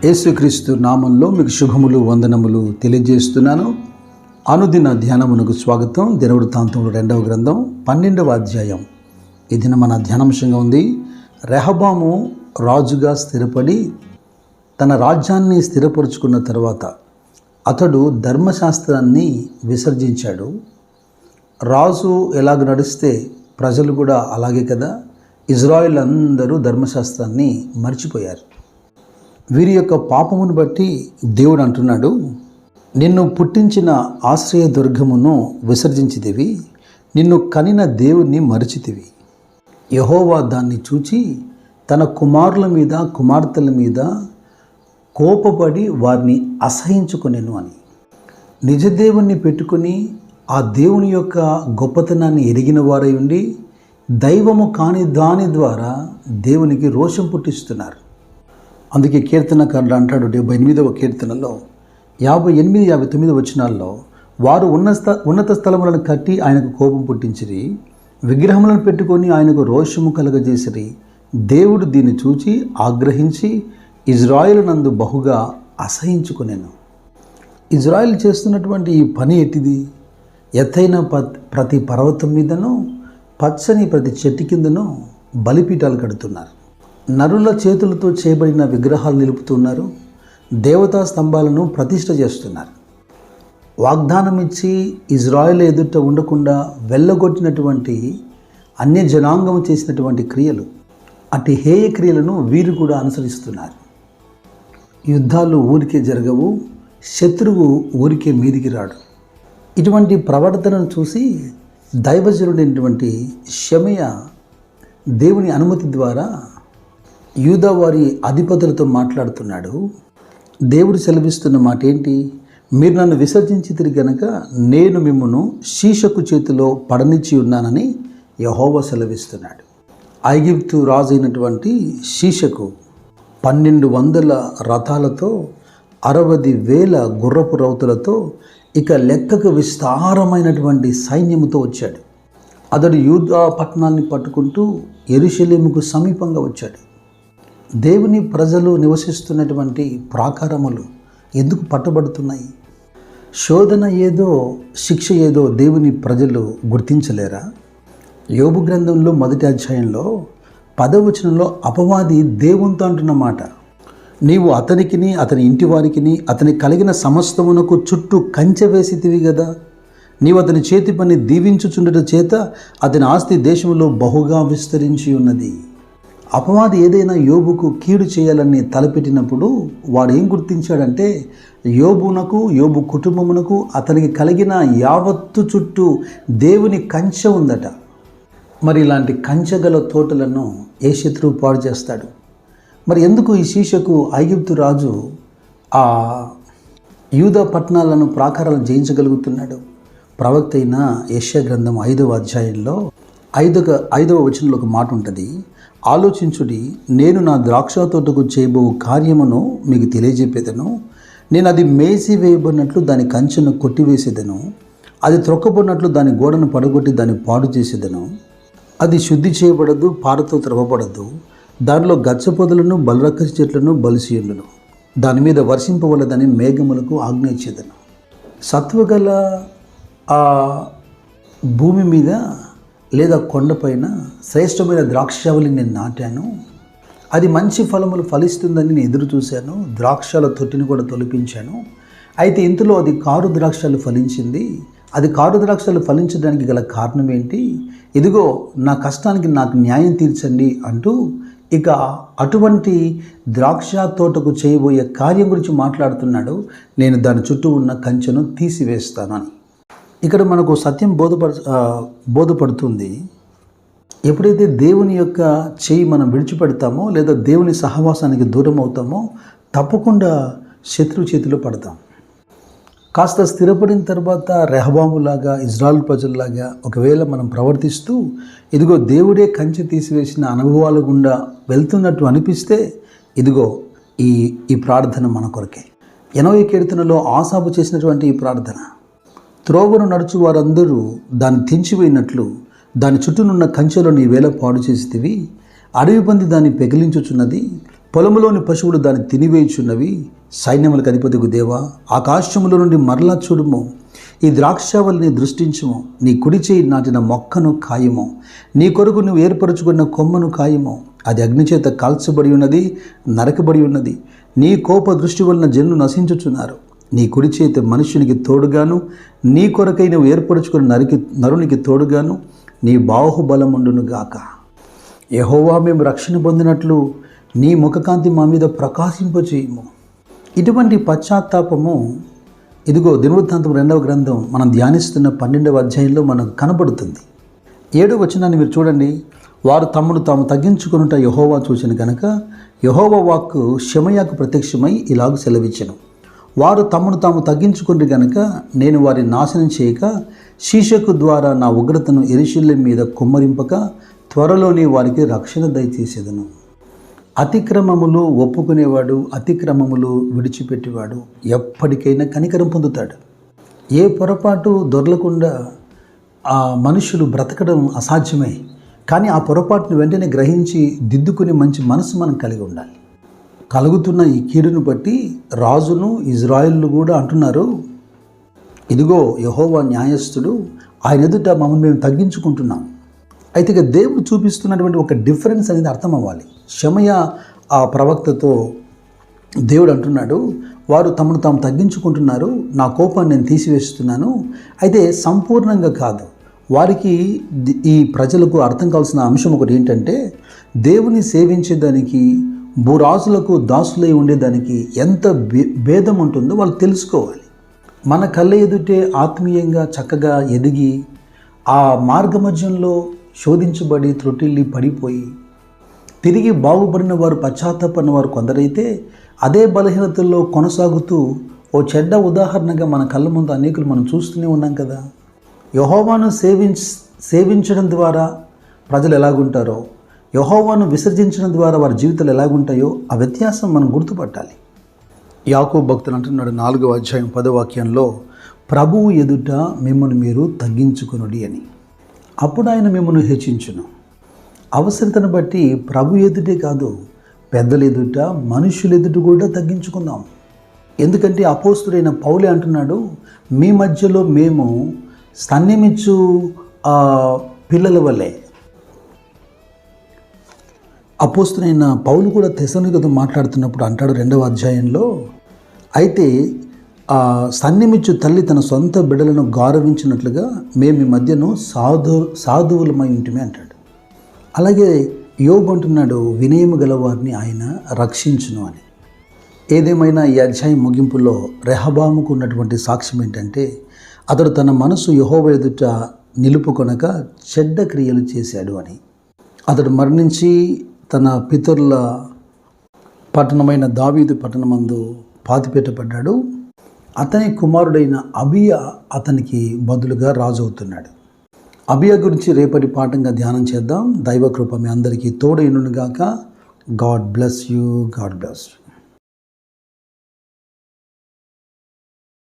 యేసుక్రీస్తు నామంలో మీకు శుభములు వందనములు తెలియజేస్తున్నాను. అనుదిన ధ్యానమునకు స్వాగతం. దినవృత్తాంతములు 2వ గ్రంథం 12వ అధ్యాయం. ఈ దిన మన ధ్యానాంశంగా ఉంది. రెహబాము రాజుగా స్థిరపడి తన రాజ్యాన్ని స్థిరపరుచుకున్న తర్వాత అతడు ధర్మశాస్త్రాన్ని విసర్జించాడు. రాజు ఎలాగ నడిస్తే ప్రజలు కూడా అలాగే కదా. ఇజ్రాయిల్ అందరూ ధర్మశాస్త్రాన్ని మర్చిపోయారు. వీరి యొక్క పాపమును బట్టి దేవుడు అంటున్నాడు, నిన్ను పుట్టించిన ఆశ్రయ దుర్గమును విసర్జించితివి, నిన్ను కనిన దేవుణ్ణి మరిచితివి. యెహోవా దాన్ని చూచి తన కుమారుల మీద కుమార్తెల మీద కోపపడి వారిని అసహించుకొనెను అని. నిజదేవుణ్ణి పెట్టుకొని ఆ దేవుని యొక్క గొప్పతనాన్ని ఎరిగిన వారై ఉండి దైవము కాని దాని ద్వారా దేవునికి రోషం పుట్టిస్తున్నారు. అందుకే కీర్తనకారుడు అంటాడు 78వ కీర్తనలో 58, 59 వచనాల్లో, వారు ఉన్నత స్థలములను కట్టి ఆయనకు కోపం పుట్టించిరి, విగ్రహములను పెట్టుకొని ఆయనకు రోషము కలగజేసిరి. దేవుడు దీన్ని చూచి ఆగ్రహించి ఇజ్రాయిల్ నందు బహుగా అసహించుకొనెను. ఇజ్రాయిల్ చేస్తున్నటువంటి ఈ పని ఎట్టిది? ఎత్తైన ప్రతి పర్వతం మీదనో పచ్చని ప్రతి చెట్టు కిందనో బలిపీఠాలు కడుతున్నారు. నరుల చేతులతో చేయబడిన విగ్రహాలు నిలుపుతున్నారు. దేవతా స్తంభాలను ప్రతిష్ఠ చేస్తున్నారు. వాగ్దానం ఇచ్చి ఇజ్రాయెల్ ఎదుట ఉండకుండా వెళ్ళగొట్టినటువంటి అన్య జనాంగం చేసినటువంటి క్రియలు, అటు హేయ క్రియలను వీరు కూడా అనుసరిస్తున్నారు. యుద్ధాలు ఊరికే జరగవు, శత్రువు ఊరికే మీదికి రాడు. ఇటువంటి ప్రవర్తనను చూసి దైవజనుడైనటువంటి షెమయా దేవుని అనుమతి ద్వారా యూదా వారి అధిపతులతో మాట్లాడుతున్నాడు. దేవుడు సెలవిస్తున్న మాట ఏంటి? మీరు నన్ను విసర్జించితిరి గనక నేను మిమ్మును షీషకు చేతిలో పడనిచ్చి ఉన్నానని యెహోవా సెలవిస్తున్నాడు. ఐగుప్తు రాజు అయినటువంటి షీషకు 1200 రథాలతో 60,000 గుర్రపు రౌతులతో ఇక లెక్కకు విస్తారమైనటువంటి సైన్యముతో వచ్చాడు. అతడు యూదా పట్టణాన్ని పట్టుకుంటూ యెరూషలేముకు సమీపంగా వచ్చాడు. దేవుని ప్రజలు నివసిస్తున్నటువంటి ప్రాకారములు ఎందుకు పట్టబడుతున్నాయి? శోధన ఏదో శిక్ష ఏదో దేవుని ప్రజలు గుర్తించలేరా? యోబు గ్రంథంలో 1వ అధ్యాయంలో 10వ వచనంలో అపవాది దేవునితో అంటున్న మాట, నీవు అతనికిని అతని ఇంటి వారికిని అతని కలిగిన సమస్తమునకు చుట్టూ కంచె వేసితివి కదా. నీవు అతని చేతి పని దీవించుచుండట చేత అతని ఆస్తి దేశంలో బహుగా విస్తరించి ఉన్నది. అపవాది ఏదైనా యోబుకు కీడు చేయాలని తలపెట్టినప్పుడు వాడు ఏం గుర్తించాడంటే, యోబు కుటుంబమునకు అతనికి కలిగిన యావత్తు చుట్టూ దేవుని కంచె ఉందట. మరి ఇలాంటి కంచె గల తోటలను ఏ శత్రువు పాడు చేస్తాడు? మరి ఎందుకు ఈ షీషకు ఐగుప్తు రాజు ఆ యూదా పట్టణాలను ప్రాకారాలు జయించగలుగుతున్నాడు? ప్రవక్త అయిన యెషయా గ్రంథం 5వ అధ్యాయంలో 5వ వచనంలో ఒక మాట ఉంటుంది, ఆలోచించుడి, నేను నా ద్రాక్ష తోటకు చేయబో కార్యమును మీకు తెలియజెప్పేదను. నేను అది మేసి వేయబడినట్లు దాని కంచెను కొట్టివేసేదను, అది త్రొక్కబడినట్లు దాని గోడను పడగొట్టి దాన్ని పాడు చేసేదను. అది శుద్ధి చేయబడదు, పారతో త్రవ్వబడదు, దానిలో గచ్చ పొదలను బలరక్కసి చెట్లను బలిసియుండును, దాని మీద వర్షింపవలదని మేఘములకు ఆజ్ఞ ఇచ్చేదను. సత్వగల ఆ భూమి మీద లేదా కొండపైన శ్రేష్టమైన ద్రాక్షావళి నేను నాటాను. అది మంచి ఫలములు ఫలిస్తుందని నేను ఎదురు చూశాను. ద్రాక్షల తొట్టిని కూడా తొలిపించాను. అయితే ఇంతలో అది కారు ద్రాక్షలు ఫలించింది. అది కారు ద్రాక్షలు ఫలించడానికి గల కారణం ఏంటి? ఇదిగో నా కష్టానికి నాకు న్యాయం తీర్చండి అంటూ ఇక అటువంటి ద్రాక్ష తోటకు చేయబోయే కార్యం గురించి మాట్లాడుతున్నాడు. నేను దాని చుట్టూ ఉన్న కంచెను తీసివేస్తానని. ఇక్కడ మనకు సత్యం బోధపడుతుంది. ఎప్పుడైతే దేవుని యొక్క చేయి మనం విడిచిపెడతామో లేదా దేవుని సహవాసానికి దూరం అవుతామో తప్పకుండా శత్రు చేతిలో పడతాం. కాస్త స్థిరపడిన తర్వాత రెహబాములాగా ఇజ్రాయెల్ ప్రజల్లాగా ఒకవేళ మనం ప్రవర్తిస్తూ ఇదిగో దేవుడే కంచె తీసివేసిన అనుభవాల గుండా వెళ్తున్నట్టు అనిపిస్తే ఇదిగో ఈ ప్రార్థన మన కొరకే. 80వ కీర్తనలో ఆసాబు చేసినటువంటి ఈ ప్రార్థన, త్రోవను నడుచు వారందరూ దాన్ని తెంచివేయినట్లు దాని చుట్టూనున్న కంచెలో నీ వేళ పాడు చేసితివి. అడవి పంది దాన్ని పెకిలించుచున్నది, పొలములోని పశువులు దాన్ని తినివేయుచున్నవి. సైన్యములకు అధిపతికు దేవా, ఆకాశములో నుండి మరలా చూడుము. ఈ ద్రాక్షావల్లిని దృష్టించుము. నీ కుడి చేయి నాటిన మొక్కను కాయము. నీ కొరకు నువ్వు ఏర్పరచుకున్న కొమ్మను కాయము. అది అగ్నిచేత కాల్చబడి ఉన్నది, నరకబడి ఉన్నది. నీ కోప దృష్టి వలన జనులు నశించుచున్నారు. నీ కుడి చేతి మనుషునికి తోడుగాను, నీ కొరకై నువ్వు ఏర్పరచుకున్న నరునికి తోడుగాను నీ బాహుబలముండును గాక. యెహోవా, మేము రక్షణ పొందినట్లు నీ ముఖకాంతి మా మీద ప్రకాశింపచేయము. ఇటువంటి పశ్చాత్తాపము ఇదిగో దినవృత్తాంతం 2వ గ్రంథం మనం ధ్యానిస్తున్న 12వ అధ్యాయంలో మనకు కనబడుతుంది. 7వ వచనాన్ని మీరు చూడండి. వారు తమను తాము తగ్గించుకొనుట యెహోవా చూసిన కనుక యెహోవా వాక్కు షెమయాకు ప్రత్యక్షమై ఇలాగ సెలవిచ్చెను. వారు తమను తాము తగ్గించుకుంటే గనుక నేను వారిని నాశనం చేయక షీషకు ద్వారా నా ఉగ్రతను యెరూషలేము మీద కుమ్మరింపక త్వరలోనే వారికి రక్షణ దయచేసేదను. అతిక్రమములు ఒప్పుకునేవాడు, అతిక్రమములు విడిచిపెట్టేవాడు ఎప్పటికైనా కనికరం పొందుతాడు. ఏ పొరపాటు దొరలకుండా ఆ మనుషులు బ్రతకడం అసాధ్యమే. కానీ ఆ పొరపాటును వెంటనే గ్రహించి దిద్దుకునే మంచి మనసు మనం కలిగి ఉండాలి. కలుగుతున్న ఈ కీడును బట్టి రాజును ఇజ్రాయిల్ను కూడా అంటున్నారు, ఇదిగో యెహోవా న్యాయస్థుడు, ఆయన ఎదుట మమ్మల్ని మేము తగ్గించుకుంటున్నాం. అయితే ఇక దేవుడు చూపిస్తున్నటువంటి ఒక డిఫరెన్స్ అనేది అర్థం అవ్వాలి. షెమయా ఆ ప్రవక్తతో దేవుడు అంటున్నాడు, వారు తమను తాము తగ్గించుకుంటున్నారు, నా కోపాన్ని నేను తీసివేస్తున్నాను. అయితే సంపూర్ణంగా కాదు. వారికి ఈ ప్రజలకు అర్థం కావాల్సిన అంశం ఒకటి ఏంటంటే, దేవుని సేవించేదానికి భూరాజులకు దాసులై ఉండేదానికి ఎంత భేదం ఉంటుందో వాళ్ళు తెలుసుకోవాలి. మన కళ్ళ ఎదుటే ఆత్మీయంగా చక్కగా ఎదిగి ఆ మార్గమధ్యంలో శోధించబడి త్రొట్టిల్లి పడిపోయి తిరిగి బాగుపడిన వారు, పశ్చాత్తాపడిన వారు కొందరైతే అదే బలహీనతల్లో కొనసాగుతూ ఓ చెడ్డ ఉదాహరణగా మన కళ్ళ ముందు అనేకులు మనం చూస్తూనే ఉన్నాం కదా. యెహోవాను సేవించడం ద్వారా ప్రజలు ఎలాగుంటారో, యెహోవాను విసర్జించడం ద్వారా వారి జీవితాలు ఎలాగుంటాయో ఆ వ్యత్యాసం మనం గుర్తుపట్టాలి. యాకోబు భక్తుడు అంటున్నాడు 4వ అధ్యాయం 10వ వాక్యంలో, ప్రభువు ఎదుట మిమ్మల్ని మీరు తగ్గించుకొనుడి అని, అప్పుడు ఆయన మిమ్మల్ని హెచ్చించును. అవసరతను బట్టి ప్రభు ఎదుటే కాదు, పెద్దల ఎదుట, మనుషుల ఎదుట కూడా తగ్గించుకుందాం. ఎందుకంటే అపోస్తుడైన పౌలే అంటున్నాడు, మీ మధ్యలో మేము స్తన్యమిచ్చు పిల్లల వల్లే. అపోస్తుడైన పౌలు కూడా తెస్సలోనికతో మాట్లాడుతున్నప్పుడు అంటాడు 2వ అధ్యాయంలో, అయితే స్తన్యమిచ్చు తల్లి తన సొంత బిడ్డలను గౌరవించినట్లుగా మేము ఈ మధ్యను సాధువులమై ఉంటుమే అంటాడు. అలాగే యోబు అంటున్నాడు, వినయము గలవారిని ఆయన రక్షించును అని. ఏదేమైనా ఈ అధ్యాయం ముగింపులో రెహబాముకు ఉన్నటువంటి సాక్ష్యం ఏంటంటే, అతడు తన మనసు యెహోవా ఎదుట నిలుపుకొనక చెడ్డ క్రియలు చేశాడు అని. అతడు మరణించి తన పితరుల పట్టణమైన దావీదు పట్టణమందు పాతిపెట్టబడ్డాడు. అతని కుమారుడైన అబియా అతనికి బదులుగా రాజు అవుతున్నాడు. అబియా గురించి రేపటి పాఠంగా ధ్యానం చేద్దాం. దైవ కృప మీ అందరికీ తోడైనగాక. God bless you.